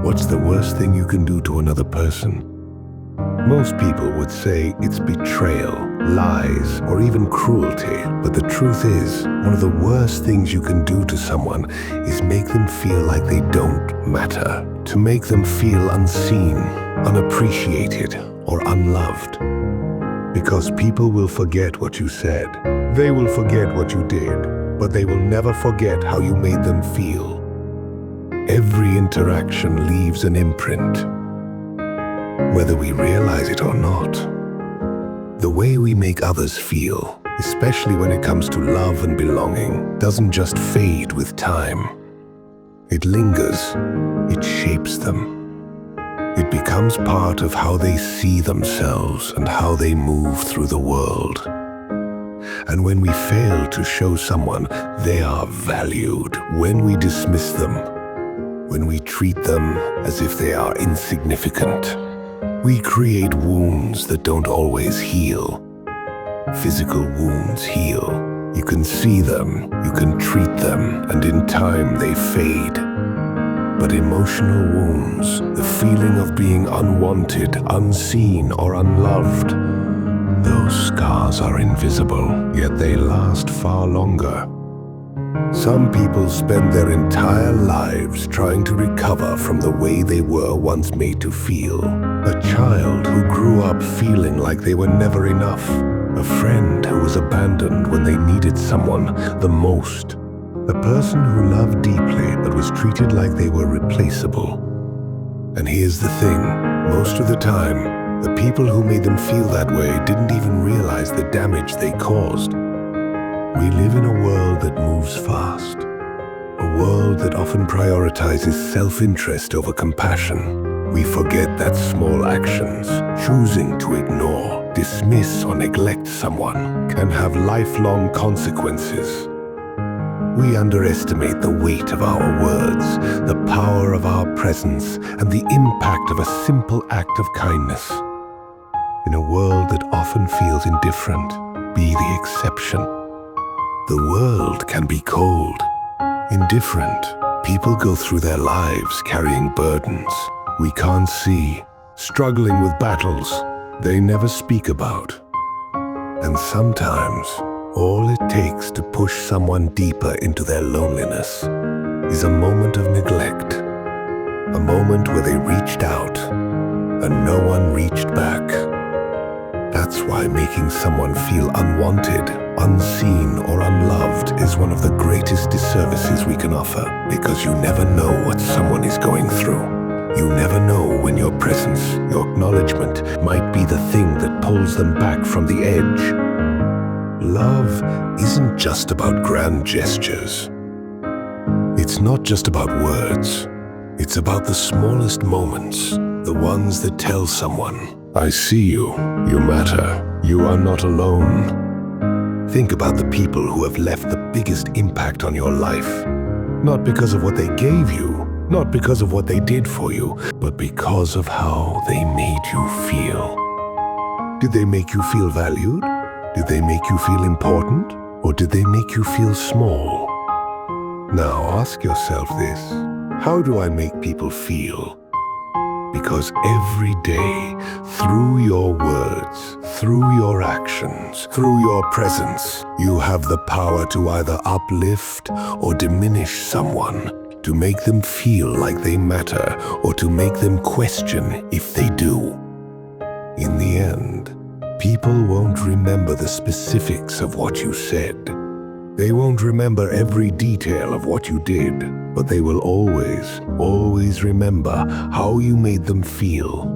What's the worst thing you can do to another person? Most people would say it's betrayal, lies, or even cruelty. But the truth is, one of the worst things you can do to someone is make them feel like they don't matter. To make them feel unseen, unappreciated, or unloved. Because people will forget what you said. They will forget what you did, but they will never forget how you made them feel. Every interaction leaves an imprint, whether we realize it or not. The way we make others feel, especially when it comes to love and belonging, doesn't just fade with time. It lingers, it shapes them. It becomes part of how they see themselves and how they move through the world. And when we fail to show someone they are valued, when we dismiss them, when we treat them as if they are insignificant, we create wounds that don't always heal. Physical wounds heal. You can see them, you can treat them, and in time they fade. But emotional wounds, the feeling of being unwanted, unseen, or unloved, those scars are invisible, yet they last far longer. Some people spend their entire lives trying to recover from the way they were once made to feel. A child who grew up feeling like they were never enough. A friend who was abandoned when they needed someone the most. A person who loved deeply but was treated like they were replaceable. And here's the thing, most of the time, the people who made them feel that way didn't even realize the damage they caused. We live in a world that moves fast, a world that often prioritizes self-interest over compassion. We forget that small actions, choosing to ignore, dismiss, or neglect someone, can have lifelong consequences. We underestimate the weight of our words, the power of our presence, and the impact of a simple act of kindness. In a world that often feels indifferent, be the exception. The world can be cold, indifferent. People go through their lives carrying burdens we can't see, struggling with battles they never speak about. And sometimes, all it takes to push someone deeper into their loneliness is a moment of neglect, a moment where they reached out and no one reached back. That's why making someone feel unwanted, unseen, or unloved is one of the greatest disservices we can offer, because you never know what someone is going through. You never know when your presence, your acknowledgement, might be the thing that pulls them back from the edge. Love isn't just about grand gestures. It's not just about words. It's about the smallest moments, the ones that tell someone, I see you, you matter, you are not alone. Think about the people who have left the biggest impact on your life. Not because of what they gave you, not because of what they did for you, but because of how they made you feel. Did they make you feel valued? Did they make you feel important? Or did they make you feel small? Now ask yourself this, how do I make people feel? Because every day, through your words, through your actions, through your presence, you have the power to either uplift or diminish someone, to make them feel like they matter, or to make them question if they do. In the end, people won't remember the specifics of what you said. They won't remember every detail of what you did, but they will always remember how you made them feel.